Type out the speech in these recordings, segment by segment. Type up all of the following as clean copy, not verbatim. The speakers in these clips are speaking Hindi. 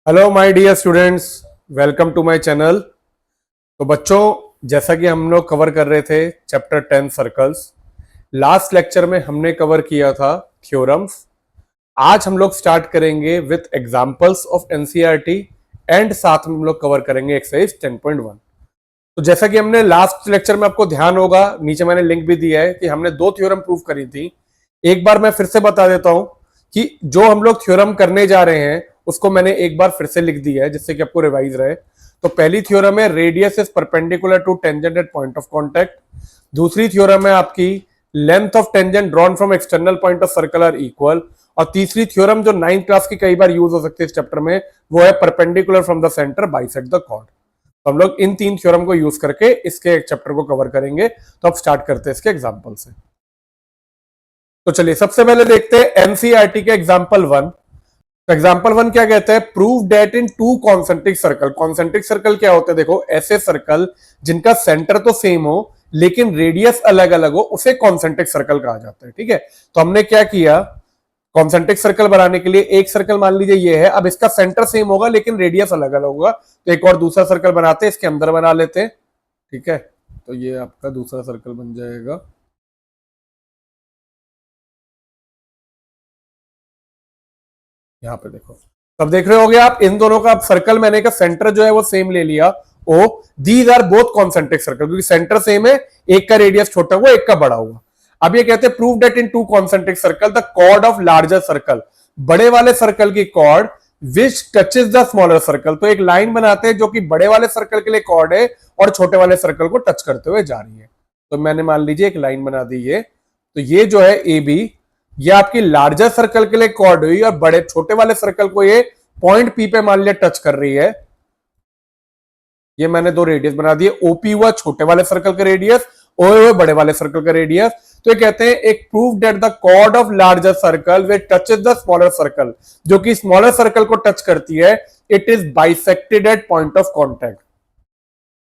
Hello my dear students, welcome to my channel. तो बच्चों, जैसा कि हम लोग कवर कर रहे थे चैप्टर 10 सर्कल्स। लास्ट लेक्चर में हमने कवर किया था थ्योरम्स। आज हम लोग स्टार्ट करेंगे with examples of NCERT and साथ में हम लोग कवर करेंगे एक्सरसाइज 10.1। तो जैसा कि हमने लास्ट लेक्चर में, आपको ध्यान होगा नीचे मैंने लिंक भी दिया है कि हमने दो थ्योरम प्रूव करी थी। एक बार मैं फिर से बता देता हूं कि जो हम लोग थ्योरम करने जा रहे हैं उसको मैंने एक बार फिर से लिख दिया है जिससे कि आपको रिवाइज रहे। तो पहली थ्योरम है radius is perpendicular to tangent at point of contact. दूसरी थ्योरम है आपकी length of tangent drawn from external point of circle are equal. और तीसरी थ्योरम जो 9th क्लास की कई बार यूज हो सकती है इस चैप्टर में, वो है perpendicular from the centre bisect the chord. तो हम लोग इन तीन थ्योरम को यूज करके इसके चैप्टर को कवर करेंगे। तो अब स्टार्ट करते हैं इसके एग्जांपल से। तो चलिए सबसे पहले देखते हैं एनसीईआरटी के एग्जांपल 1। तो एग्जांपल 1 क्या कहता है? Prove that in two concentric circle. Concentric circle क्या होते हैं? देखो, ऐसे सर्कल जिनका सेंटर तो सेम हो लेकिन रेडियस अलग अलग हो उसे कॉन्सेंट्रिक सर्कल कहा जाता है। ठीक है, तो हमने क्या किया, कॉन्सेंट्रिक सर्कल बनाने के लिए एक सर्कल मान लीजिए ये है। अब इसका सेंटर सेम होगा लेकिन रेडियस अलग अलग होगा, तो एक और दूसरा सर्कल बनाते हैं, इसके अंदर बना लेते हैं। ठीक है, तो ये आपका दूसरा सर्कल बन जाएगा। यहाँ पे देखो, तब देख रहे होगे आप इन दोनों का सर्कल मैंने का सेंटर जो है वो सेम ले लिया। Oh, these are both concentric circle, क्योंकि सेंटर सेम है, एक का रेडियस छोटा हुआ एक का बड़ा हुआ। अब ये कहते हैं prove that in two concentric circle the chord of larger circle, बड़े वाले सर्कल की chord which touches the smaller circle. तो एक लाइन बनाते हैं जो कि बड़े वाले सर्कल के लिए कॉर्ड है और छोटे वाले सर्कल को टच करते हुए जा रही है। तो मैंने मान लीजिए एक लाइन बना दी है। तो ये जो है ए बी, ये आपकी लार्जर सर्कल के लिए कॉर्ड हुई और बड़े छोटे वाले सर्कल को ये पॉइंट पी पे मान लिया टच कर रही है। ये मैंने दो रेडियस बना दिए, ओपी हुआ छोटे वाले सर्कल का रेडियस, ओ हुआ बड़े वाले सर्कल का रेडियस। तो ये कहते हैं एक prove that the chord of larger circle way touches the smaller circle, जो कि स्मॉलर सर्कल को टच करती है, it is bisected at point of contact.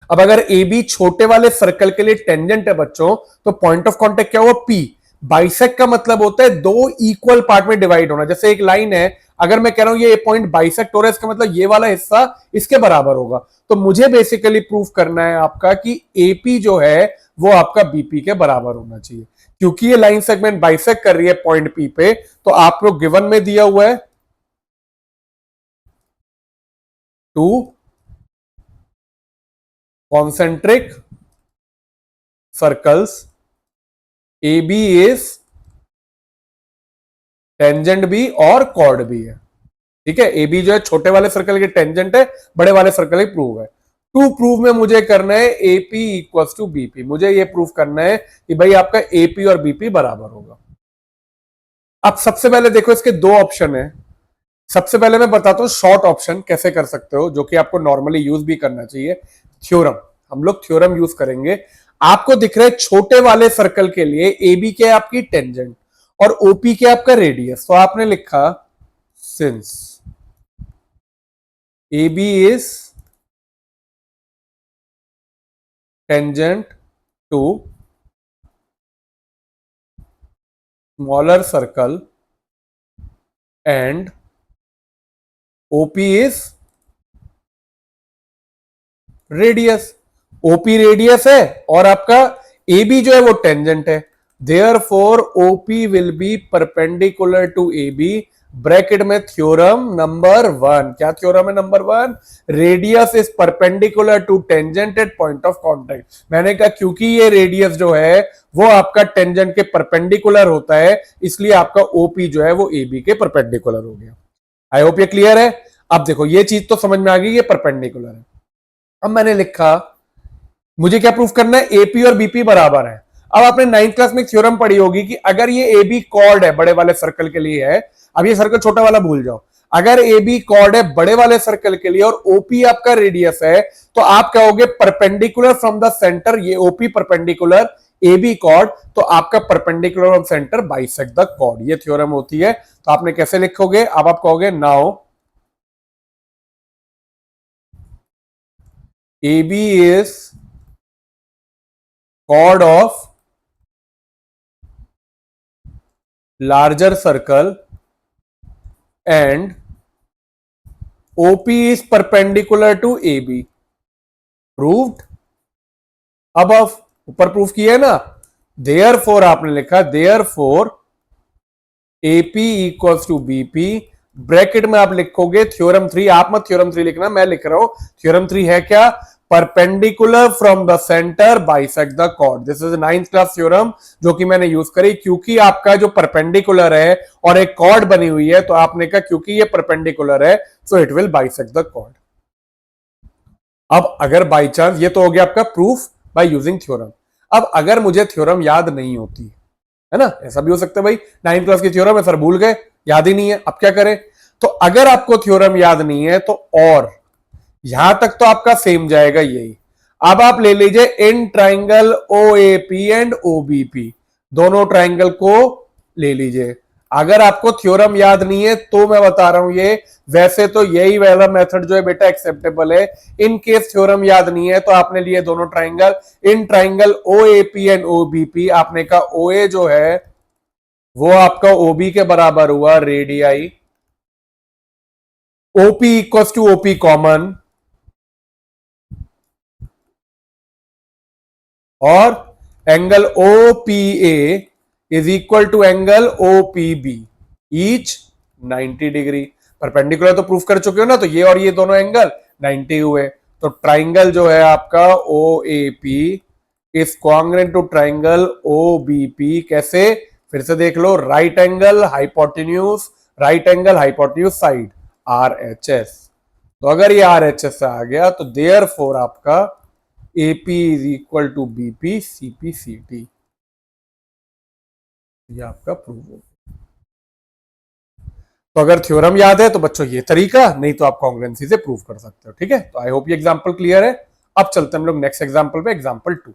अब अगर ए बी छोटे वाले सर्कल के लिए टेंजेंट है बच्चों, तो पॉइंट ऑफ कॉन्टैक्ट क्या हुआ? पी। बाइसेक्ट का मतलब होता है दो इक्वल पार्ट में डिवाइड होना। जैसे एक लाइन है, अगर मैं कह रहा हूं ये पॉइंट बाइसेक्ट हो रहा है, इसका मतलब ये वाला हिस्सा इसके बराबर होगा। तो मुझे बेसिकली प्रूफ करना है आपका कि एपी जो है वो आपका बीपी के बराबर होना चाहिए। क्योंकि ये लाइन सेगमेंट बाइसेक्ट कर रही है पॉइंट पी पे, तो आप लोग गिवन में दिया हुआ है two concentric circles, A B is tangent भी और कॉर्ड भी है। ठीक है, ए बी जो है छोटे वाले सर्कल के टेंजेंट है, बड़े वाले सर्कल की प्रूव है। टू प्रूव में मुझे करना है एपी इक्वल टू बीपी। मुझे ये प्रूव करना है कि भाई आपका एपी और बीपी बराबर होगा। अब सबसे पहले देखो, इसके दो ऑप्शन है। सबसे पहले मैं बताता हूं शॉर्ट ऑप्शन कैसे कर सकते हो, जो कि आपको नॉर्मली यूज भी करना चाहिए। थ्योरम, हम लोग थ्योरम यूज करेंगे। आपको दिख रहा है छोटे वाले सर्कल के लिए ए बी के आपकी टेंजेंट और ओपी के आपका रेडियस, तो आपने लिखा since A B is tangent to smaller circle and OP is radius. OP radius है और आपका ए बी जो है वो टेंजेंट है, therefore OP will be perpendicular to A B. Bracket में थ्योरम नंबर 1, क्या थ्योरम है number 1? Radius is perpendicular to tangent at point of contact. मैंने कहा क्योंकि ये रेडियस जो है वो आपका टेंजेंट के परपेंडिकुलर होता है, इसलिए आपका ओपी जो है वो ए बी के परपेंडिकुलर हो गया। आई होप ये क्लियर है। अब देखो ये चीज तो समझ में आ गई, ये परपेंडिकुलर है। अब मैंने लिखा मुझे क्या प्रूफ करना है? एपी और बीपी बराबर है। अब आपने 9th क्लास में थ्योरम पढ़ी होगी कि अगर ये ए बी कॉर्ड है, बड़े वाले सर्कल के लिए है। अब ये सर्कल छोटा वाला भूल जाओ। अगर ए बी कॉर्ड है बड़े वाले सर्कल के लिए और ओपी आपका रेडियस है, तो आप कहोगे परपेंडिकुलर फ्रॉम द सेंटर, ये OP perpendicular A B chord, तो आपका perpendicular from centre bisect the chord. ये थ्योरम होती है। तो आपने कैसे लिखोगे? अब आप कहोगे now A B is chord of larger circle and OP is perpendicular to AB. Proved above. ऊपर प्रूफ किया है ना, therefore आपने लिखा therefore AP equals to BP, bracket में आप लिखोगे थ्योरम 3, आप मत थ्योरम 3 लिखना, मैं लिख रहा हूं थ्योरम 3 है क्या, perpendicular from the centre bisect the chord. This is 9th class theorem जो कि मैंने यूज करी, क्योंकि आपका जो परपेंडिकुलर है और एक कॉर्ड बनी हुई है, तो आपने कहा क्योंकि ये परपेंडिकुलर है so it will bisect the chord. अब अगर बाई चांस, ये तो हो गया आपका प्रूफ बाय यूजिंग थ्योरम। अब अगर मुझे थ्योरम याद नहीं होती है ना, ऐसा भी हो सकता है भाई 9th क्लास की थ्योरम है सर भूल गए, याद ही नहीं है, अब क्या करें। तो अगर आपको थ्योरम याद नहीं है तो और यहां तक तो आपका सेम जाएगा यही। अब आप ले लीजिए इन ट्राइंगल ओएपी एंड ओबीपी, दोनों ट्राइंगल को ले लीजिए। अगर आपको थ्योरम याद नहीं है तो मैं बता रहा हूं ये, वैसे तो यही वाला मेथड जो है बेटा एक्सेप्टेबल है। इन केस थ्योरम याद नहीं है तो आपने लिए दोनों ट्राइंगल, इन ट्राइंगल ओएपी एंड ओबीपी, आपने कहा ओए जो है वो आपका ओबी के बराबर हुआ radii, OP equals to OP common, और angle OPA is equal to angle OPB each 90 degree. Perpendicular तो प्रूफ कर चुके हो ना, तो ये और ये दोनों एंगल 90 हुए, तो ट्राइंगल जो है आपका OAP is congruent to triangle OBP। कैसे, फिर से देख लो, right angle hypotenuse, right angle hypotenuse side RHS। तो अगर ये RHS से आ गया तो देयरफॉर आपका AP is equal to BP CP CT, ये आपका प्रूव हो। तो अगर थ्योरम याद है तो बच्चों ये तरीका, नहीं तो आप कॉन्ग्रुएंसी से प्रूव कर सकते हो। ठीक है, तो आई होप ये एग्जांपल क्लियर है। अब चलते हैं हम लोग नेक्स्ट एग्जांपल पे, example 2।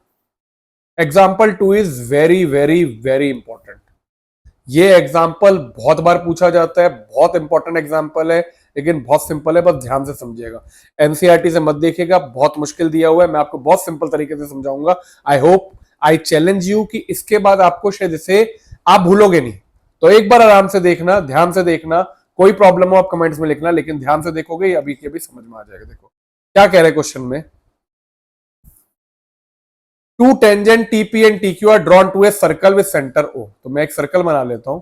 Example 2 is very very very important. ये एग्जांपल बहुत बार पूछा जाता है, बहुत इंपॉर्टेंट एग्जांपल है, लेकिन बहुत सिंपल है, बस ध्यान से समझिएगा। एनसीईआरटी से मत देखिएगा, बहुत मुश्किल दिया हुआ है, मैं आपको बहुत सिंपल तरीके से समझाऊंगा। I hope, I challenge you कि इसके बाद आपको शायद इसे आप भूलोगे नहीं, तो एक बार आराम से देखना, ध्यान से देखना, कोई प्रॉब्लम हो आप कमेंट्स में लिखना, लेकिन ध्यान से देखोगे अभी के अभी समझ में आ जाएगा। देखो क्या कह रहे क्वेश्चन में, two tangent TP and TQ are drawn to a circle with centre O. तो मैं एक सर्कल बना लेता हूं,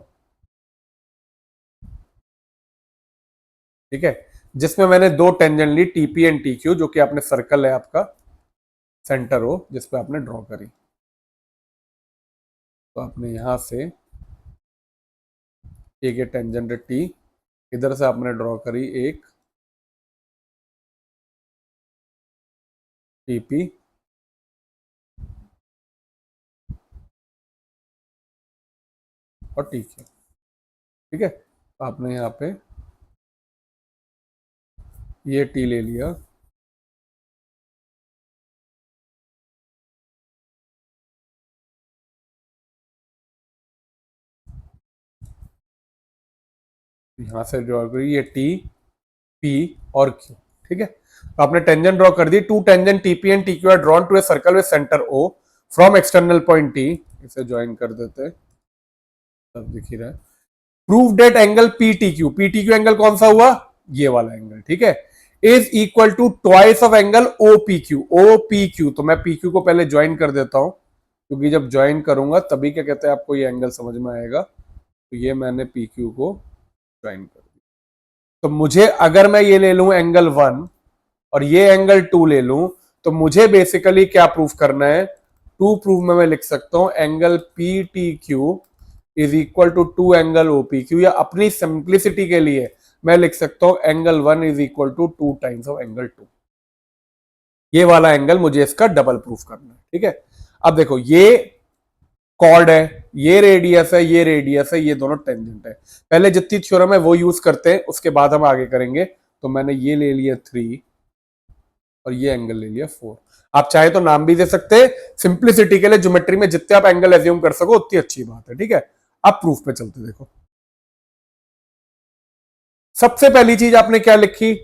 ठीक है, जिसमें मैंने दो टेंजेंट ली टीपी एंड टीक्यू, जो कि आपने सर्कल है आपका सेंटर हो जिसपे आपने ड्रॉ करी। तो आपने यहां से एक टेंजेंट टी, इधर से आपने ड्रॉ करी एक टीपी, और टीक्यू। ठीक है, तो आपने यहाँ पे ये टी ले लिया, यहां से ड्रॉ करी ये टी पी और क्यू। ठीक है, तो आपने टेंजेंट ड्रॉ कर दी, two tangent TP and TQ are drawn to a circle with centre O from external point T. इसे ज्वाइन कर देते हैं, सब दिख ही रहा है। Prove that angle PTQ, PTQ angle कौन सा हुआ, ये वाला एंगल, ठीक है, is equal to twice of angle OPQ. OPQ, तो मैं पीक्यू को पहले ज्वाइन कर देता हूं, क्योंकि जब ज्वाइन करूंगा तभी क्या कहते हैं आपको ये एंगल समझ में आएगा। तो ये मैंने पीक्यू को ज्वाइन कर दिया। तो मुझे अगर मैं ये ले लूं एंगल 1 और ये एंगल 2 ले लूं, तो मुझे बेसिकली क्या प्रूफ करना है, टू प्रूफ में मैं लिख सकता हूं angle P T Q is equal to two angle OPQ क्यू, या अपनी सिंप्लिसिटी के लिए मैं लिख सकता हूं angle 1 is equal to two times of angle 2। ये वाला एंगल मुझे इसका डबल प्रूफ करना है। ठीक है, अब देखो ये कॉर्ड है, ये रेडियस है, ये रेडियस है, ये दोनों टेंजेंट है। पहले जितनी थ्योरम है वो यूज करते हैं, उसके बाद हम आगे करेंगे। तो मैंने ये ले लिया 3 और ये एंगल ले लिया 4। आप चाहे तो नाम भी दे सकते हैं, सिंप्लिसिटी के लिए ज्योमेट्री में जितने आप एंगल एज्यूम कर सको उतनी अच्छी बात है। ठीक है, अब प्रूफ पे चलते, देखो सबसे पहली चीज आपने क्या लिखी,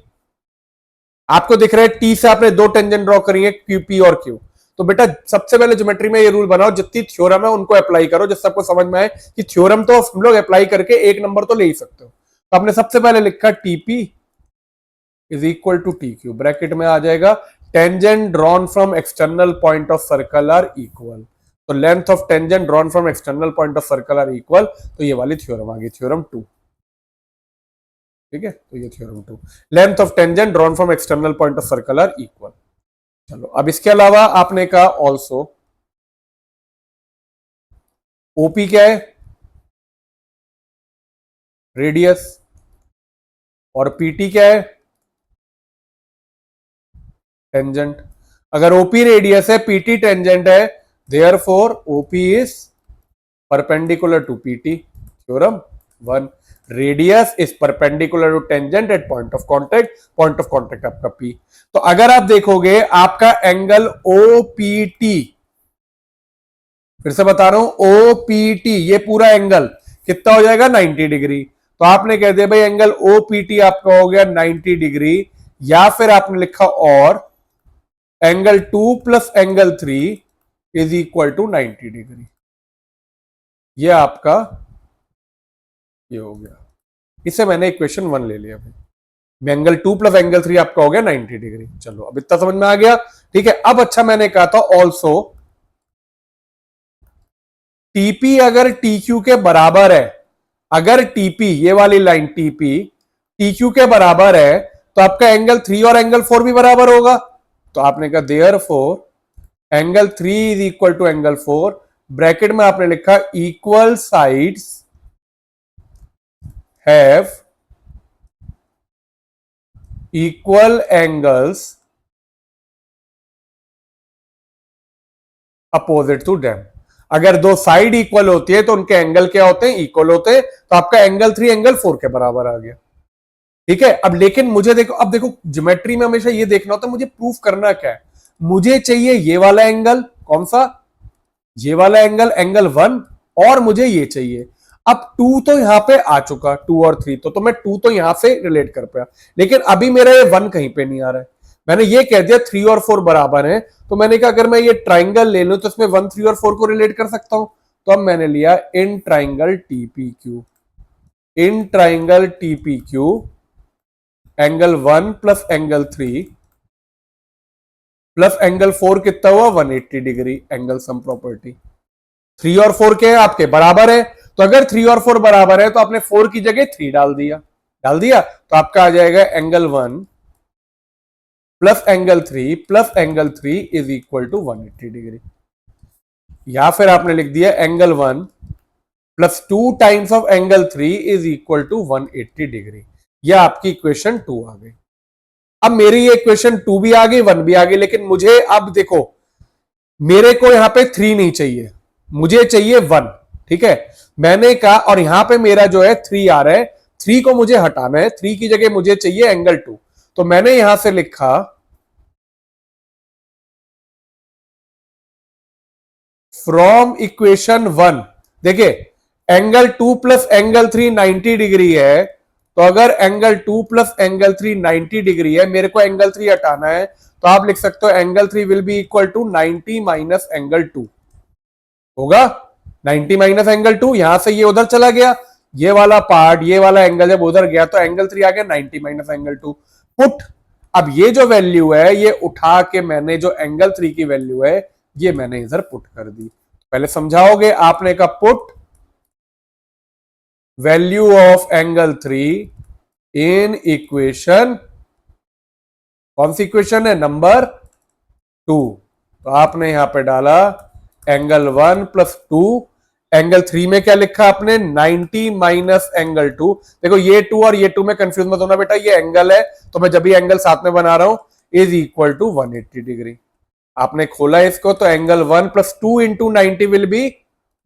आपको दिख रहा है टी से आपने दो टेंजेंट ड्रॉ करी है, क्यू पी और क्यू। तो बेटा सबसे पहले ज्योमेट्री में ये रूल बनाओ, जितनी थ्योरम है उनको अप्लाई करो, जिससे आपको समझ में आए कि थ्योरम तो हम लोग अप्लाई करके एक नंबर तो ले ही सकते हो। तो आपने सबसे पहले लिखा TP is equal to T Q, bracket में आ जाएगा tangent drawn from external point of circle are equal, तो length of tangent drawn from external point of circle are equal, तो ये वाली थ्योरम आ गई, थ्योरम 2। ठीक है, तो ये theorem 2, length of tangent drawn from external point of circle are equal. चलो अब इसके अलावा आपने कहा ऑल्सो ओपी क्या है, रेडियस, और पीटी क्या है, टेंजेंट। अगर ओपी रेडियस है, पीटी टेंजेंट है, therefore OP is perpendicular to PT, theorem 1। Radius is perpendicular to tangent at point of contact आपका पी। तो अगर आप देखोगे आपका एंगल ओपीटी, फिर से बता रहा हूं ओपीटी, ये पूरा एंगल कितना हो जाएगा 90 डिग्री। तो आपने कह दिया भाई एंगल ओपीटी आपका हो गया 90 डिग्री, या फिर आपने लिखा और angle 2 plus angle 3 is equal to 90 degree. ये आपका ये हो गया, इसे मैंने इक्वेशन 1 ले लिया भाई, एंगल 2 प्लस एंगल 3 आपका हो गया 90 डिग्री। चलो अब इतना समझ में आ गया। ठीक है, अब अच्छा मैंने कहा था ऑल्सो टीपी अगर टीक्यू के बराबर है, अगर टीपी ये वाली लाइन टीपी टीक्यू के बराबर है, तो आपका एंगल 3 और एंगल 4 भी बराबर होगा। तो आपने कहा therefore angle 3 is equal to angle 4, bracket में आपने लिखा equal sides have equal angles opposite to them. अगर दो साइड इक्वल होती है तो उनके एंगल क्या होते हैं, इक्वल होते हैं। तो आपका एंगल 3 एंगल 4 के बराबर आ गया। ठीक है, अब लेकिन मुझे देखो, अब देखो ज्योमेट्री में हमेशा ये देखना होता है मुझे प्रूफ करना क्या है। मुझे चाहिए ये वाला एंगल, कौन सा, ये वाला एंगल, एंगल 1, और मुझे ये चाहिए। अब 2 तो यहां पे आ चुका, 2 और 3 तो मैं 2 तो यहां से रिलेट कर पाया, लेकिन अभी मेरा ये 1 कहीं पे नहीं आ रहा है। मैंने ये कह दिया 3 और 4 बराबर है, तो मैंने कहा अगर मैं ये ट्राइंगल ले लूं तो इसमें 1, 3 और 4 को रिलेट कर सकता हूं। तो अब मैंने लिया in triangle TPQ, in triangle TPQ angle 1 plus angle 3 plus angle 4 कितना हुआ 180 डिग्री, एंगल सम प्रॉपर्टी। 3 और 4 के आपके बराबर है, तो अगर 3 और 4 बराबर है तो आपने 4 की जगह 3 डाल दिया तो आपका आ जाएगा angle 1 plus angle 3 is equal to 180 degree. या फिर आपने लिख दिया angle 1 plus 2 times of angle 3 is equal to 180 degree. यह आपकी इक्वेशन 2 आ गई। अब मेरी ये इक्वेशन 2 भी आ गई, 1 भी आ गई, लेकिन मुझे अब देखो मेरे को यहां पे 3 नहीं चाहिए, मुझे चाहिए 1। ठीक है, मैंने कहा, और यहां पे मेरा जो है 3 आ रहा है, 3 को मुझे हटाना है, 3 की जगह मुझे चाहिए एंगल 2। तो मैंने यहां से लिखा फ्रॉम इक्वेशन 1, देखिए एंगल 2 प्लस एंगल 3 90 डिग्री है, तो अगर एंगल 2 प्लस एंगल 3 90 डिग्री है, मेरे को एंगल 3 हटाना है, तो आप लिख सकते हो angle 3 will be equal to 90 minus angle 2 होगा। 90 माइनस एंगल 2, यहां से ये उधर चला गया, ये वाला पार्ट, ये वाला एंगल जब उधर गया तो एंगल 3 आ गया 90 माइनस एंगल 2 पुट। अब ये जो वैल्यू है ये उठा के मैंने जो एंगल 3 की वैल्यू है ये मैंने इधर पुट कर दी। पहले समझाओगे, आपने कहा put value of angle 3 in equation, कौन सी इक्वेशन है, नंबर 2। तो आपने यहां पे डाला एंगल 1 प्लस 2, एंगल 3 में क्या लिखा आपने 90 माइनस एंगल 2। देखो ये 2 और ये 2 में कंफ्यूज मत होना बेटा, ये एंगल है तो मैं जब भी एंगल साथ में बना रहा हूं इज इक्वल टू 180 डिग्री। आपने खोला इसको तो angle 1 plus 2 into 90 will be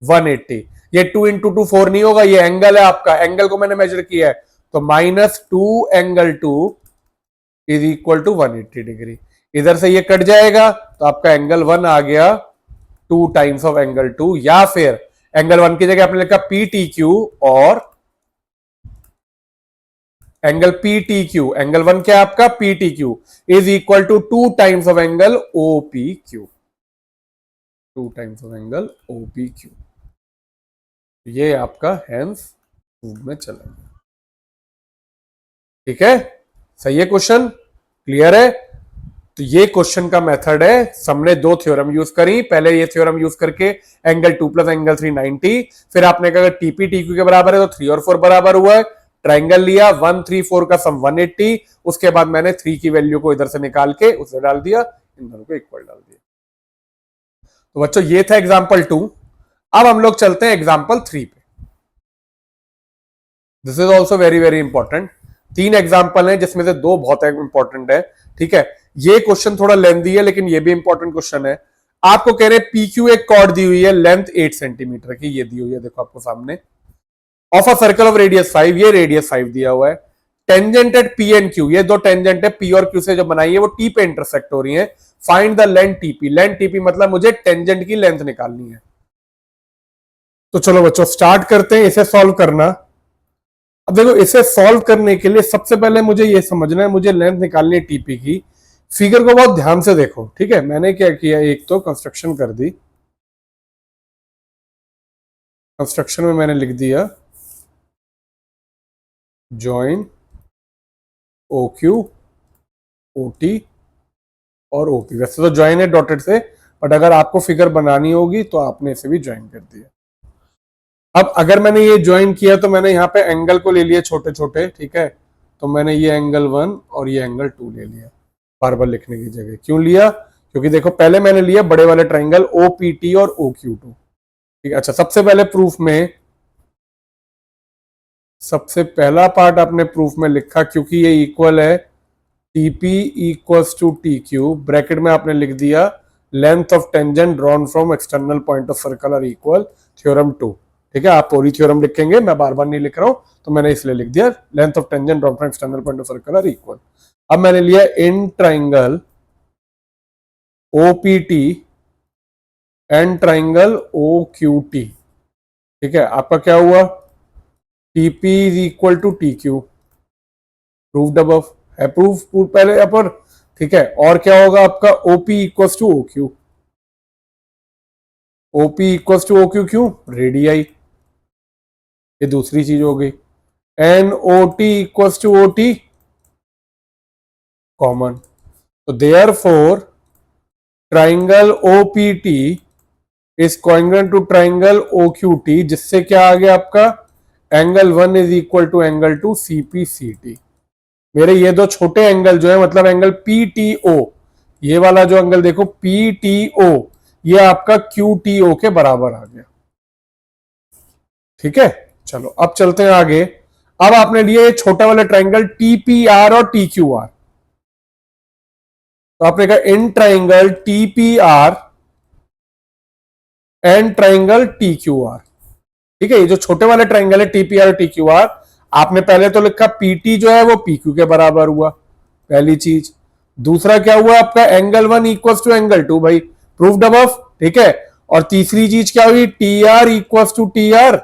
180। ये 2 इंटू 2 4 नहीं होगा, ये एंगल है आपका, एंगल को मैंने मेजर किया है, तो minus 2 angle 2 is equal to 180 degree. इधर से ये कट जाएगा तो आपका एंगल 1 आ गया 2 टाइम्स ऑफ एंगल 2, या फिर एंगल 1 की जगह आपने लिखा पी टी क्यू, और angle P T Q, angle 1 क्या है आपका P T Q is equal to 2 times of angle O P Q, 2 times of angle O P Q. ये आपका हैंस में चला गया। ठीक है, सही है क्वेश्चन, क्लियर है। तो ये क्वेश्चन का मेथड है, हमने दो थ्योरम यूज करी, पहले ये थ्योरम यूज करके एंगल 2 प्लस एंगल 3 90, फिर आपने कहा टीपी टीक्यू के बराबर है तो 3 और 4 बराबर हुआ है, ट्राइंगल लिया 1 3 4 का सम 180, उसके बाद मैंने 3 की वैल्यू को इधर से निकाल के उसे डाल दिया, इन दोनों को इक्वल डाल दिया। तो बच्चों ये था एग्जाम्पल 2। अब हम लोग चलते हैं एग्जाम्पल 3 पे। This is also very very important. 3 example हैं जिसमें से 2 बहुत इंपॉर्टेंट है, ठीक है। ये क्वेश्चन थोड़ा लेंथी है लेकिन ये भी इंपॉर्टेंट क्वेश्चन है। आपको कह रहे हैं पी क्यू एक कॉर्ड दी हुई है, लेंथ 8 सेंटीमीटर की, ये दी हुई है देखो आपको सामने, of a circle of radius 5, ये रेडियस 5 दिया हुआ है। Tangent at P and Q, ये दो टेंजेंट है पी और क्यू से जो बनाई है वो टी पे इंटरसेक्ट हो रही है। Find the length TP, length TP मतलब मुझे टेंजेंट की लेंथ निकालनी है। तो चलो बच्चों स्टार्ट करते हैं इसे सॉल्व करना। अब देखो इसे सॉल्व करने के लिए सबसे पहले मुझे ये समझना है, मुझे लेंथ निकालनी है टीपी की। फिगर को बहुत ध्यान से देखो, ठीक है। मैंने क्या किया, एक तो कंस्ट्रक्शन कर दी, कंस्ट्रक्शन में मैंने लिख दिया join O Q O T और ओपी। वैसे तो ज्वाइन है डॉटेड से, बट अगर आपको फिगर बनानी होगी तो आपने इसे भी ज्वाइन कर दिया। अब अगर मैंने ये ज्वाइन किया तो मैंने यहाँ पे एंगल को ले लिया छोटे छोटे, ठीक है। तो मैंने ये एंगल 1 और ये एंगल 2 ले लिया बार बार लिखने की जगह। क्यों लिया, क्योंकि देखो पहले मैंने लिया बड़े वाले ट्राइंगल ओ पी टी और ओ क्यू टू, ठीक है। अच्छा सबसे पहले प्रूफ में, सबसे पहला पार्ट आपने प्रूफ में लिखा, क्योंकि ये इक्वल है TP equals to T Q, bracket में आपने लिख दिया length of tangent drawn from external point of circle are equal, theorem 2, ठीक है। आप पूरी थ्योरम लिखेंगे, मैं बार बार नहीं लिख रहा हूं, तो मैंने इसलिए लिख दिया length of tangent drawn from external point of circle are equal. अब मैंने लिया in triangle OPT and triangle O Q T, ठीक है। आपका क्या हुआ, TP is equal to T Q, proved above है, प्रूफ पहले अपर, ठीक है। और क्या होगा आपका OP equals to O Q, OP equals to O Q, Q radii, ये दूसरी चीज हो गई। In O T equals to O T common, तो therefore triangle OPT is congruent to triangle OQT, जिससे क्या आ गया आपका angle 1 is equal to angle 2 CPCT. मेरे ये दो छोटे एंगल जो है, मतलब एंगल पीटीओ, ये वाला जो एंगल देखो पीटीओ, ये आपका क्यूटीओ के बराबर आ गया, ठीक है। चलो अब चलते हैं आगे। अब आपने लिए ये छोटा वाला ट्राइंगल टीपीआर और टीक्यूआर, तो आपने कहा in triangle TPR and triangle TQR, ठीक है। ये जो छोटे वाले ट्राइंगल है टीपीआर और टीक्यूआर, आपने पहले तो लिखा पीटी जो है वो पीक्यू के बराबर हुआ, पहली चीज। दूसरा क्या हुआ आपका एंगल 1 इक्वल्स टू एंगल 2, भाई प्रूव्ड अबव, ठीक है। और तीसरी चीज क्या हुई, T R equals to T R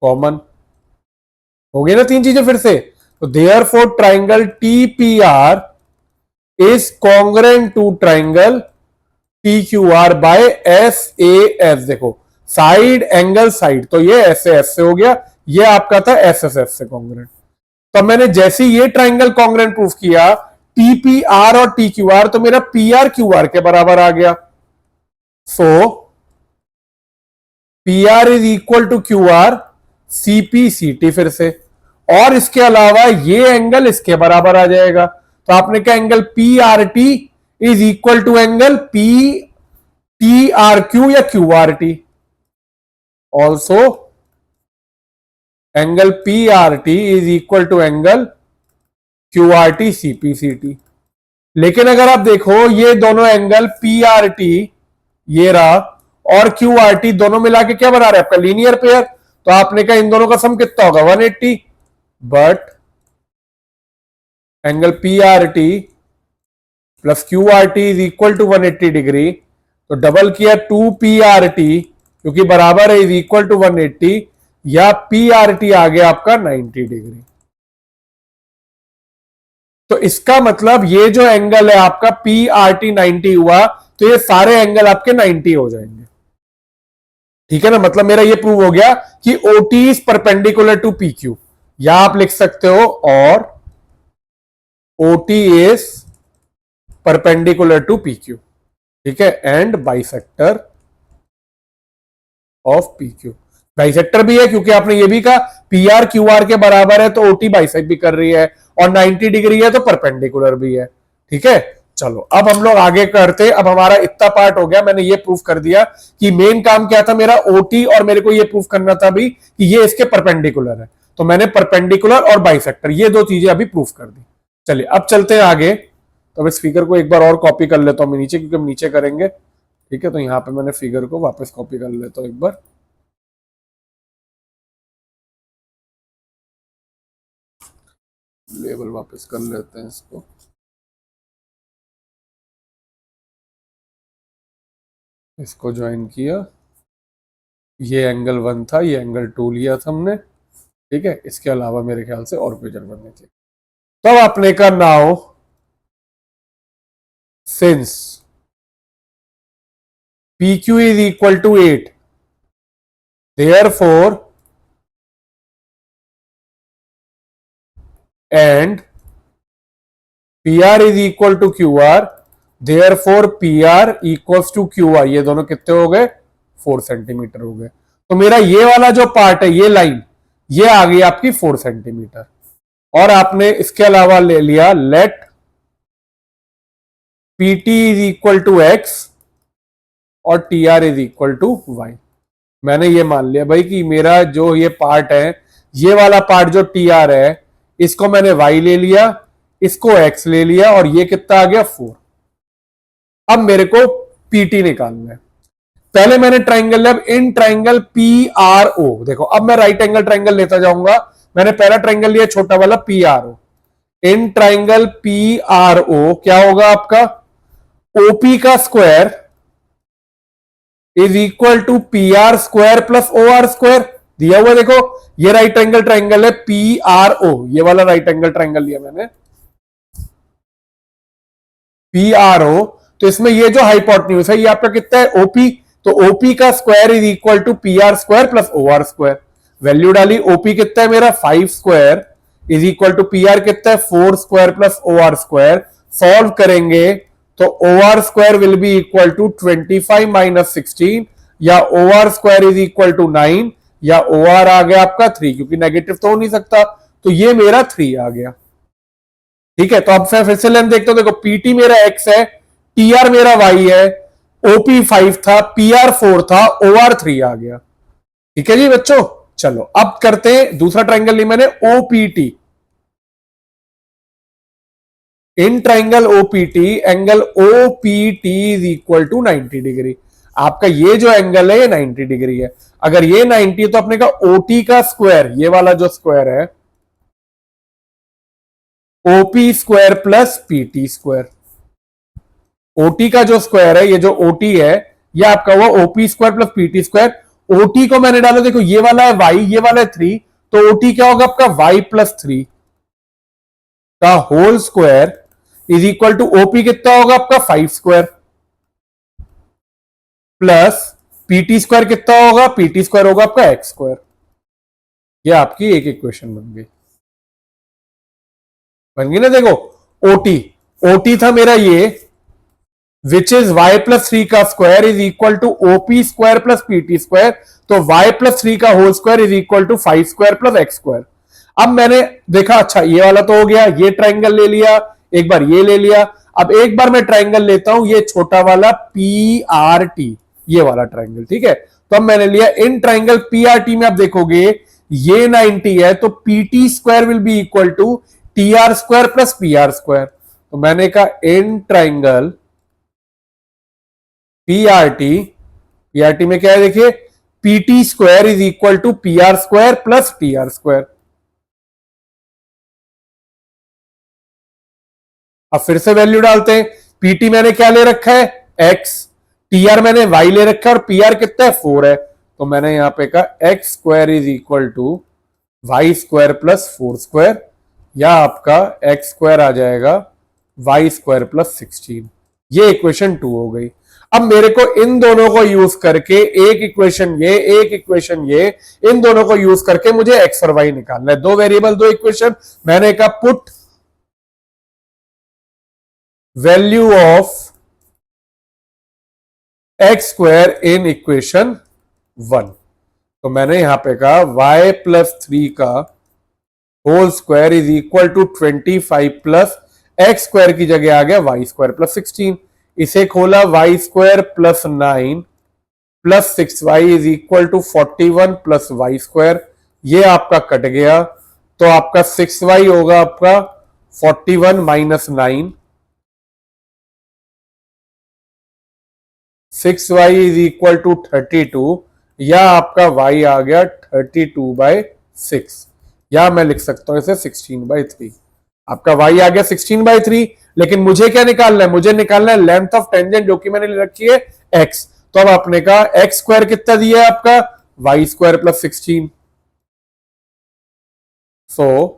common, हो गई ना 3 चीजें फिर से। तो therefore triangle TPR is congruent to triangle TQR by S A S. देखो साइड एंगल साइड, तो ये एस एस से हो गया, ये आपका था एस एस एस से कॉन्ग्रुएंट। तो मैंने जैसे ये ट्राइंगल कॉन्ग्रुएंट प्रूफ किया टीपीआर और टीक्यूआर, तो मेरा पीआर क्यूआर के बराबर आ गया। So PR is equal to QR CPCT फिर से, और इसके अलावा ये एंगल इसके बराबर आ जाएगा। तो आपने क्या angle P R T is equal to angle P T R Q या Q R T, also angle P R T is equal to angle Q R T CPCT. लेकिन अगर आप देखो ये दोनों एंगल पी आर टी ये रहा और क्यू आर टी दोनों मिला के क्या बना रहे हैं आपका लीनियर पेयर, तो आपने कहा इन दोनों का सम कितना होगा 180, but angle P R T plus Q R T is equal to 180 degree, तो डबल किया 2 पी आर टी क्योंकि बराबर है इज इक्वल टू 180, या पी आर टी आ गया आपका 90 डिग्री। तो इसका मतलब ये जो एंगल है आपका पी आर टी 90 हुआ, तो ये सारे एंगल आपके 90 हो जाएंगे, ठीक है ना। मतलब मेरा ये प्रूव हो गया कि OT is perpendicular to P Q, या आप लिख सकते हो और OT is perpendicular to PQ, ठीक है, and bisector of PQ। Bisector भी है क्योंकि आपने ये भी कहा PR QR के बराबर है, तो OT बाइसेक्ट भी कर रही है, और 90 डिग्री है तो परपेंडिकुलर भी है, ठीक है। चलो अब हम लोग आगे करते। अब हमारा इतना पार्ट हो गया, मैंने ये प्रूफ कर दिया कि मेन काम क्या था मेरा, OT, और मेरे को ये प्रूफ करना था भी कि ये इसके परपेंडिकुलर है, तो मैंने परपेंडिकुलर और बाइसेक्टर ये दो चीजें अभी प्रूफ कर दी। चलिए अब चलते हैं आगे। तो इस फिगर को एक बार और कॉपी कर लेता हूं मैं नीचे, क्योंकि हम नीचे करेंगे, ठीक है। तो यहां पे मैंने फिगर को वापस कॉपी कर लेता हूं एक बार। लेवल वापस कर लेते हैं इसको। इसको ज्वाइन किया, ये एंगल 1 था, ये एंगल 2 लिया था हमने, ठीक है। इसके अलावा मेरे ख्याल से और कोई जरूरत नहीं थी। तब आपने कहा now since PQ is equal to 8, therefore and PR is equal to QR, therefore PR equals to QR। ये दोनों कितने हो गए, 4 सेंटीमीटर हो गए। तो मेरा ये वाला जो पार्ट है, ये लाइन, ये आ गई आपकी 4 सेंटीमीटर। और आपने इसके अलावा ले लिया let PT is equal to X और TR is equal to Y। मैंने ये मान लिया भाई कि मेरा जो ये पार्ट है, ये वाला पार्ट जो TR है, इसको मैंने Y ले लिया, इसको X ले लिया, और ये कितना आ गया 4। अब मेरे को PT निकालना है। पहले मैंने ट्राइंगल लिया, इन ट्राइंगल PRO, देखो अब मैं राइट एंगल ट्राइंगल लेता जाऊंगा। मैंने पहला ट्राइंगल लिया छोटा वाला PRO। इन ट्राइंगल PRO क्या होगा आपका, OP का square is equal to PR square plus OR square. दिया हुआ देखो, ये राइट एंगल ट्राइंगल है PRO, ये वाला राइट एंगल ट्राइंगल लिया मैंने PRO। तो इसमें ये जो हाइपोटेन्यूज है ये आपका कितना है, OP। तो OP का square is equal to PR square plus OR square. Value डाली, OP कितना है मेरा 5 square is equal to PR कितना है 4 square plus OR square. Solve करेंगे तो OR square will be equal to 25 minus 16, या OR square is equal to 9, या OR आ गया आपका 3, क्योंकि नेगेटिव तो हो नहीं सकता, तो ये मेरा 3 आ गया, ठीक है। तो अब फिर से लेंथ देखते हो, देखो PT मेरा X है, TR मेरा Y है, OP 5 था, PR 4 था, OR 3 आ गया, ठीक है जी बच्चों। चलो अब करते हैं दूसरा ट्राइंगल ली मैंने OPT। In triangle OPT, angle OPT is equal to 90 degree. आपका ये जो एंगल है ये 90 डिग्री है। अगर ये 90 है तो अपने का OT का स्क्वायर, ये वाला जो स्क्वायर है, OP square plus PT square. OT का जो स्क्वायर है, ये जो OT है, ये आपका हुआ OP square plus PT square. OT को मैंने डाला, देखो ये वाला है Y, ये वाला है 3, तो OT क्या होगा आपका Y प्लस 3 का whole square is equal to OP कितना होगा आपका 5 स्क्वायर प्लस PT स्क्वायर कितना होगा, PT स्क्वायर होगा आपका X स्क्वायर। ये आपकी एक इक्वेशन बन गई ना। देखो OT था मेरा ये, विच इज Y प्लस 3 का square is equal to OP square plus PT square. तो Y प्लस 3 का whole square is equal to 5 square plus X square. अब मैंने देखा, अच्छा ये वाला तो हो गया, ये ट्राइंगल ले लिया, एक बार ये ले लिया। अब एक बार मैं ट्राइंगल लेता हूं, ये छोटा वाला PRT, ये वाला ट्राइंगल, ठीक है। तो अब मैंने लिया इन ट्राइंगल PRT में, आप देखोगे ये 90 है, तो PT square will be equal to TR square plus PR square. तो मैंने कहा इन ट्राइंगल PRT में क्या है देखिए, PT square is equal to PR square plus TR square. अब फिर से वैल्यू डालते हैं। PT मैंने क्या ले रखा है X, TR मैंने Y ले रखा है, और PR कितना है 4 है। तो मैंने यहां पे कहा X square is equal to Y square plus 4 square, या आपका X स्क्वायर आ जाएगा Y स्क्वायर प्लस 16। ये इक्वेशन 2 हो गई। अब मेरे को इन दोनों को यूज करके एक इक्वेशन ये, एक इक्वेशन ये, इन दोनों को यूज करके मुझे X और Y निकालना है। दो वेरिएबल, दो इक्वेशन। मैंने कहा put value of x square in equation 1। तो मैंने यहां पे कहा y प्लस 3 का whole square is equal to 25 plus X square की जगह आ गया वाई स्क्वायर प्लस 16। इसे खोला Y square plus 9 plus 6y is equal to 41 plus Y square. ये आपका कट गया तो आपका 6y होगा आपका 41 minus 9, 6y is equal to 32, या आपका y आ गया 32/6, या मैं लिख सकता हूं इसे 16/3। आपका y आ गया 16/3, लेकिन मुझे क्या निकालना है, मुझे निकालना है लेंथ ऑफ टेंजेंट जो कि मैंने ले रखी है x। तो अब आपने कहा एक्स स्क्वायर कितना दिया है आपका Y square plus 16, so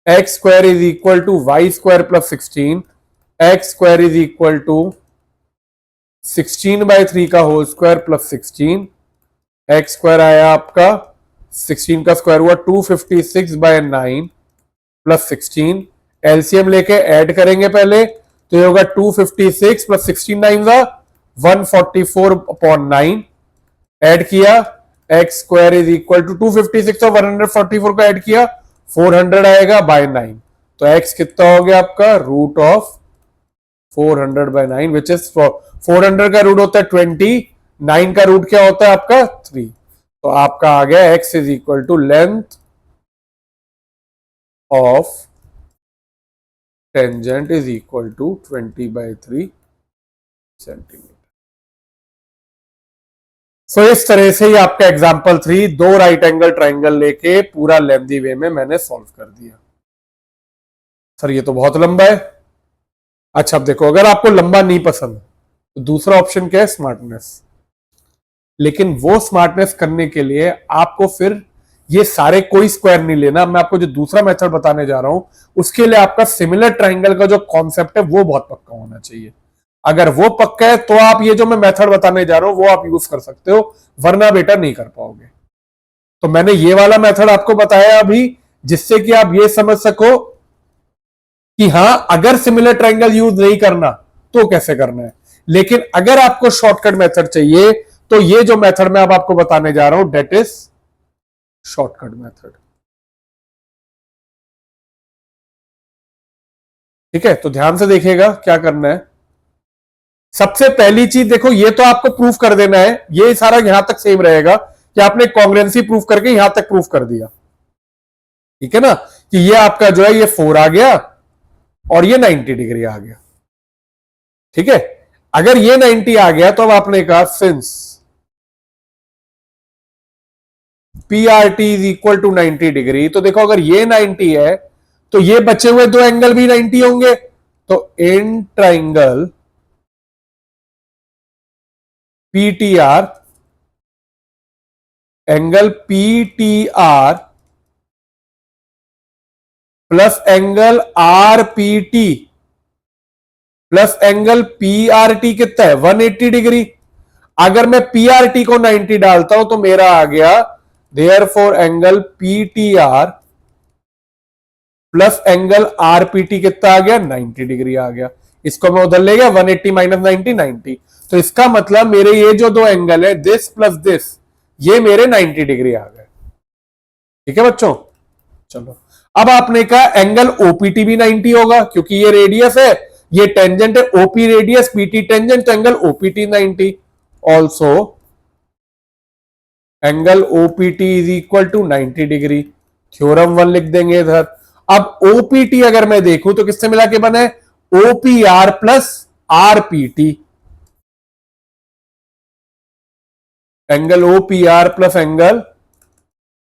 X square is equal to Y square plus 16, X square is equal to 16/3 का whole square plus 16, X square आया आपका 16 का स्क्वायर हुआ 256/9 प्लस 16। एलसीएम लेके ऐड करेंगे पहले, तो ये होगा 256 प्लस 16 9 144/9। ऐड किया X square is equal to 256 और 144 को ऐड किया 400 आएगा बाय 9। तो एक्स कितना हो गया आपका रूट ऑफ 400/9 विच इज 400 का रूट होता है 20, 9 का रूट क्या होता है आपका 3। तो आपका आ गया x is equal to length of tangent is equal to 20/3 centimetre. So इस तरह से ही आपका एग्जांपल 3 दो राइट एंगल ट्राइंगल लेके पूरा लेंथी वे में मैंने सॉल्व कर दिया। सर ये तो बहुत लंबा है। अच्छा अब देखो, अगर आपको लंबा नहीं पसंद तो दूसरा ऑप्शन क्या है, स्मार्टनेस। लेकिन वो स्मार्टनेस करने के लिए आपको फिर ये सारे कोई स्क्वायर नहीं लेना। मैं आपको जो दूसरा मेथड बताने जा रहा हूं उसके लिए आपका सिमिलर ट्राइंगल का जो कॉन्सेप्ट है वो बहुत पक्का होना चाहिए। अगर वो पक्का है तो आप ये जो मैं मेथड बताने जा रहा हूं वो आप यूज कर सकते हो, वरना बेटा नहीं कर पाओगे। तो मैंने ये वाला मेथड आपको बताया अभी, जिससे कि आप ये समझ सको कि हां अगर सिमिलर ट्राइंगल यूज नहीं करना तो कैसे करना है। लेकिन अगर आपको शॉर्टकट मेथड चाहिए तो ये जो मेथड मैं अब आपको बताने जा रहा हूं डेट इज शॉर्टकट मेथड। ठीक है, तो ध्यान से देखिएगा क्या करना है। सबसे पहली चीज देखो, ये तो आपको प्रूफ कर देना है, ये सारा यहां तक सेम रहेगा कि आपने कॉन्ग्रुएंसी प्रूफ करके यहां तक प्रूफ कर दिया। ठीक है ना, कि ये आपका जो है ये 4 आ गया और ये 90 डिग्री आ गया। ठीक है, अगर ये 90 आ गया तो अब आपने कहा since P R T is equal to 90 degree, तो देखो अगर ये 90 है तो ये बचे हुए दो एंगल भी 90 होंगे। तो in triangle PTR, angle PTR plus angle RPT plus angle PRT कितना है 180 डिग्री। अगर मैं पीआरटी को 90 डालता हूं तो मेरा आ गया therefore angle PTR plus angle RPT कितना आ गया 90 डिग्री आ गया। इसको मैं उधर ले गया 180 माइनस 90 90। तो इसका मतलब मेरे ये जो दो एंगल है दिस प्लस दिस, ये मेरे 90 डिग्री आ गए। ठीक है बच्चों, चलो अब आपने कहा एंगल ओपीटी भी 90 होगा क्योंकि ये रेडियस है, ये टेंजेंट है, OP radius PT tangent, angle OPT 90। Also angle OPT is equal to 90 degree. Theorem 1 लिख देंगे इधर। अब ओपीटी अगर मैं देखूं तो किससे मिला के बना है, OPR plus RPT. Angle OPR plus angle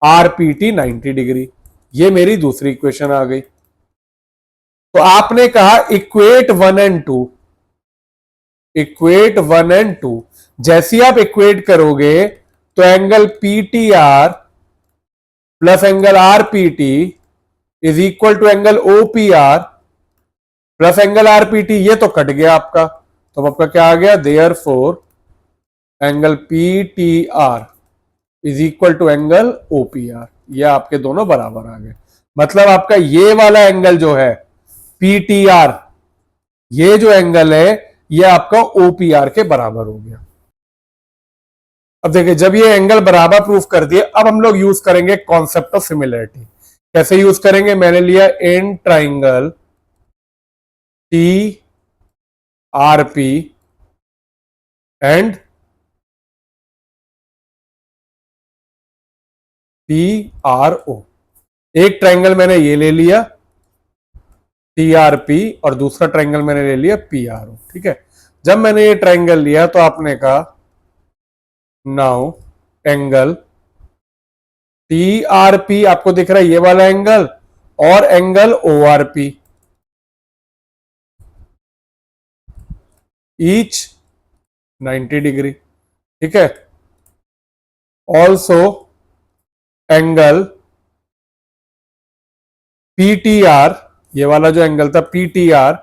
RPT 90 degree. ये मेरी दूसरी इक्वेशन आ गई। तो आपने कहा इक्वेट 1 एंड 2, इक्वेट 1 एंड 2। जैसे ही आप इक्वेट करोगे तो angle PTR plus angle RPT is equal to angle OPR plus angle RPT, ये तो कट गया आपका। तो आपका क्या आ गया, therefore angle PTR is equal to angle OPR. ये आपके दोनों बराबर आ गए। मतलब आपका ये वाला एंगल जो है पीटीआर ये जो एंगल है ये आपका ओपीआर के बराबर हो गया। अब देखिए जब ये एंगल बराबर प्रूफ कर दिए, अब हम लोग यूज करेंगे कॉन्सेप्ट ऑफ सिमिलरिटी। कैसे यूज करेंगे? मैंने लिया in triangle T R P and P R O. एक ट्राइंगल मैंने ये ले लिया टी आर पी और दूसरा ट्राइंगल मैंने ले लिया पी आर ओ। ठीक है, जब मैंने ये ट्राइंगल लिया तो आपने कहा now angle T R P आपको दिख रहा है ये वाला एंगल, और angle O R P each 90 degree. ठीक है, ऑल्सो एंगल पीटीआर, ये वाला जो एंगल था PTR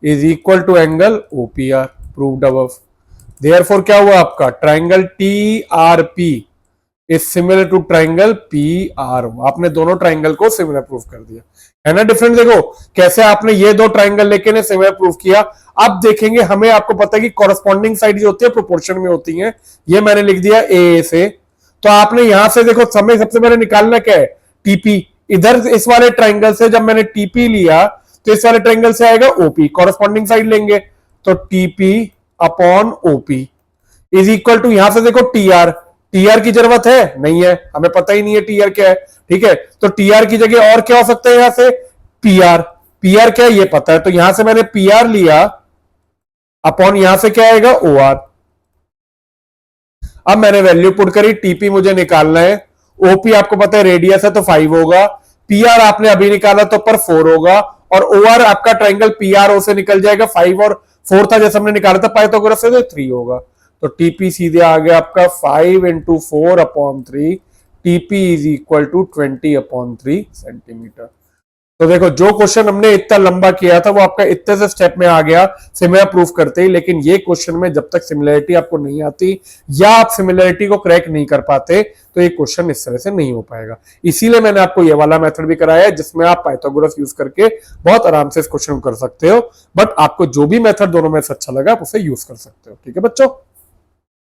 is equal to angle OPR, proved above. Therefore क्या हुआ आपका triangle T R P is similar to triangle P R O. आपने दोनों ट्राइंगल को सिमिलर प्रूफ कर दिया, है ना। डिफरेंस देखो कैसे आपने ये दो ट्राइंगल लेके ने सिमिलर प्रूफ किया। अब देखेंगे हमें, आपको पता है कि कॉरेस्पॉन्डिंग साइड जो होती है प्रोपोर्शन में होती है। ये मैंने लिख दिया ए से, तो आपने यहां से देखो समय सबसे पहले निकालना क्या है टीपी। इधर इस वाले ट्राइंगल से जब मैंने टीपी लिया तो इस वाले ट्राइंगल से आएगा ओपी, कॉरेस्पॉन्डिंग साइड लेंगे तो TP upon OP is equal to, यहां से देखो टीआर, टीआर की जरूरत है नहीं है, हमें पता ही नहीं है टीआर क्या है। ठीक है, तो टीआर की जगह और क्या हो सकता है यहां से पीआर, पीआर क्या है ये पता है, तो यहां से मैंने पीआर लिया अपॉन यहां से क्या आएगा ओआर। अब मैंने वैल्यू पुट करी, टीपी मुझे निकालना है, ओपी आपको पता है रेडियस है तो 5 होगा, पीआर आपने अभी निकाला तो पर 4 होगा, और ओआर आपका ट्राइंगल पीआरओ से निकल जाएगा 5 और 4 था जैसे हमने निकाला था पाइथागोरस से, तो 3 होगा। तो टीपी सीधे आ गया आपका 5 into 4 upon 3, TP is equal to 20 upon 3 centimetre. तो देखो जो क्वेश्चन हमने इतना लंबा किया था वो आपका इतने से स्टेप में आ गया सिमिलर प्रूफ करते ही, लेकिन ये क्वेश्चन में जब तक सिमिलरिटी आपको नहीं आती या आप सिमिलरिटी को क्रैक नहीं कर पाते तो ये क्वेश्चन इस तरह से नहीं हो पाएगा। इसीलिए मैंने आपको ये वाला मेथड भी कराया है जिसमें आप पाइथागोरस यूज करके बहुत आराम से इस क्वेश्चन को कर सकते हो, बट आपको जो भी मेथड दोनों में से अच्छा लगा आप उसे यूज कर सकते हो। ठीक है बच्चों,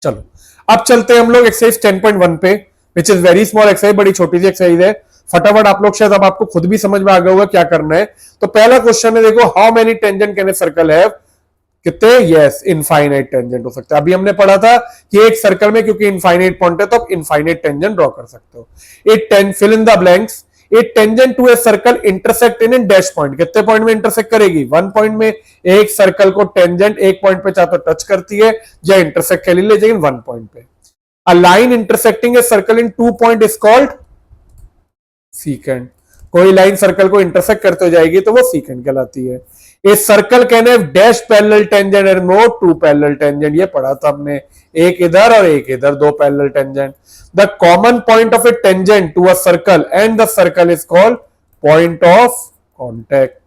चलो अब चलते हैं हम लोग एक्सरसाइज 10.1 पे, which is very small exercise, बड़ी छोटी सी एक्सरसाइज है। फटाफट आप लोग शायद अब आपको खुद भी समझ में आ गया होगा क्या करना है। तो पहला क्वेश्चन है, देखो how many tangent can a circle have, कितने? यस इनफाइनाइट टेंजेंट हो सकता है। अभी हमने पढ़ा था कि एक सर्कल में क्योंकि इनफाइनाइट पॉइंट है तो आप इनफाइनाइट टेंजेंट ड्रॉ कर सकते हो। It fill in the blanks, a tangent to a circle intersect in an dash point, कितने पॉइंट में इंटरसेक्ट करेगी? 1 पॉइंट में। एक सर्कल को टेंजेंट एक पॉइंट पे चाहे तो टच करती है या इंटरसेक्ट कर ले जाएगी 1 पॉइंट पे। A line intersecting a circle in 2 point is called सीकेंड। कोई लाइन सर्कल को इंटरसेक्ट करते जाएगी तो वो सीकेंड कहलाती है। A circle can have dash parallel tangent and no 2 parallel tangent, ये पढ़ा था हमने, एक इधर और एक इधर, 2 parallel tangent. The common point of a tangent to a circle and the circle is called point of contact.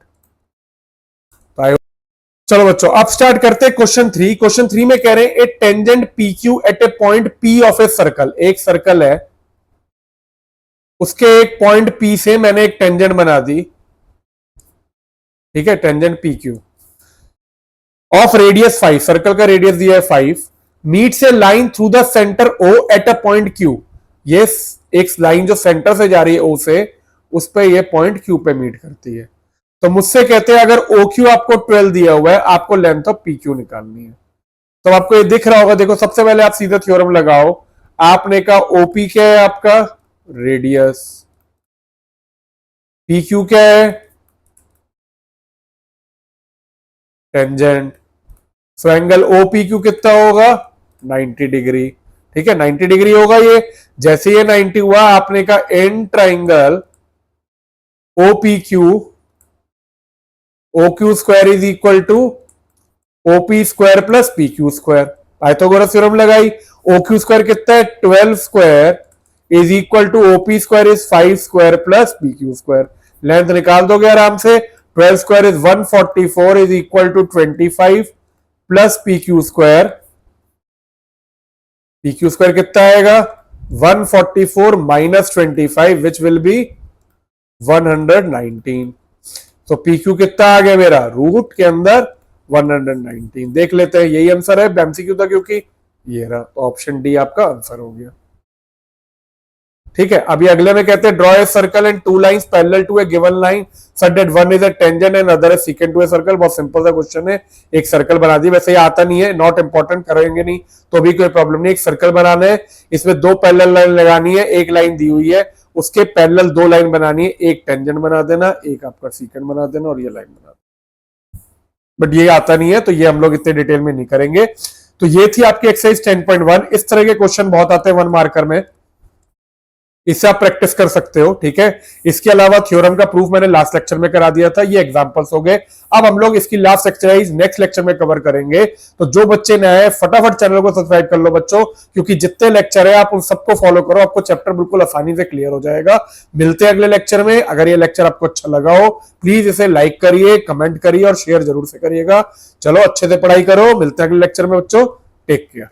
चलो बच्चों अब स्टार्ट करते हैं क्वेश्चन 3। क्वेश्चन 3 में कह रहे हैं a tangent P Q at a point P of a circle, एक सर्कल है उसके एक पॉइंट पी से मैंने एक टेंजेंट बना दी, ठीक है, tangent P Q of radius 5, circle का रेडियस दिया है 5, meets a line through the centre O at a point Q. ये एक लाइन जो सेंटर से जा रही है ओ से, उस पे ये पॉइंट क्यू पे मीट करती है। तो मुझसे कहते हैं अगर ओ क्यू आपको 12 दिया हुआ है, आपको लेंथ ऑफ पी क्यू निकालनी है। तो आपको ये दिख रहा होगा, देखो सबसे पहले आप सीधा थ्योरम लगाओ। आपने कहा ओपी क्या है आपका रेडियस, पी क्यू क्या है tangent, so angle OPQ Q कितना होगा 90 डिग्री। ठीक है 90 डिग्री होगा ये। जैसे ये 90 हुआ आपने कहा in triangle OP Q, O Q square is equal to OP square plus P Q square. Pythagoras theorem लगाई, ओ क्यू स्क्वायर कितना है 12 square is equal to OP square is 5 square plus P Q square. Length निकाल दोगे आराम से, 12 square is 144 is equal to 25 plus P Q square. P Q square कितना आएगा 144 माइनस 25 विच विल बी 119। तो पी क्यू कितना आ गया मेरा रूट के अंदर 119। देख लेते हैं, यही आंसर है, एमसीक्यू था क्योंकि ये रहा, तो ऑप्शन डी आपका आंसर हो गया। ठीक है, अभी अगले में कहते हैं draw a circle and two lines parallel to a given line such that one is a tangent and other is secant to a circle. बहुत सिंपल सा क्वेश्चन है, एक सर्कल बना दी, वैसे ये आता नहीं है, नॉट इंपॉर्टेंट, करेंगे नहीं तो भी कोई प्रॉब्लम नहीं। एक सर्कल बनाना है, इसमें दो पैरेलल लाइन लगानी है, एक लाइन दी हुई है, उसके पैरेलल दो लाइन बनानी है, एक टेंजेंट बना देना, एक आपका सीकेंट बना देना और ये लाइन बना देना। बट ये आता नहीं है तो ये हम लोग इतने डिटेल में नहीं करेंगे। तो ये थी आपकी एक्सरसाइज 10.1। इस तरह के क्वेश्चन बहुत आते हैं 1 मार्कर में, इससे आप प्रैक्टिस कर सकते हो। ठीक है, इसके अलावा थ्योरम का प्रूफ मैंने लास्ट लेक्चर में करा दिया था, ये एग्जांपल्स हो गए। अब हम लोग इसकी लास्ट एक्सरसाइज नेक्स्ट लेक्चर में कवर करेंगे। तो जो बच्चे नए हैं फटाफट चैनल को सब्सक्राइब कर लो बच्चों, क्योंकि जितने लेक्चर है आप उन सबको फॉलो करो, आपको चैप्टर बिल्कुल आसानी से क्लियर हो जाएगा। मिलते हैं अगले लेक्चर में। अगर ये लेक्चर आपको अच्छा लगा हो प्लीज इसे लाइक करिए, कमेंट करिए और शेयर जरूर से करिएगा। चलो अच्छे से पढ़ाई करो, मिलते हैं अगले लेक्चर में बच्चों, टेक केयर।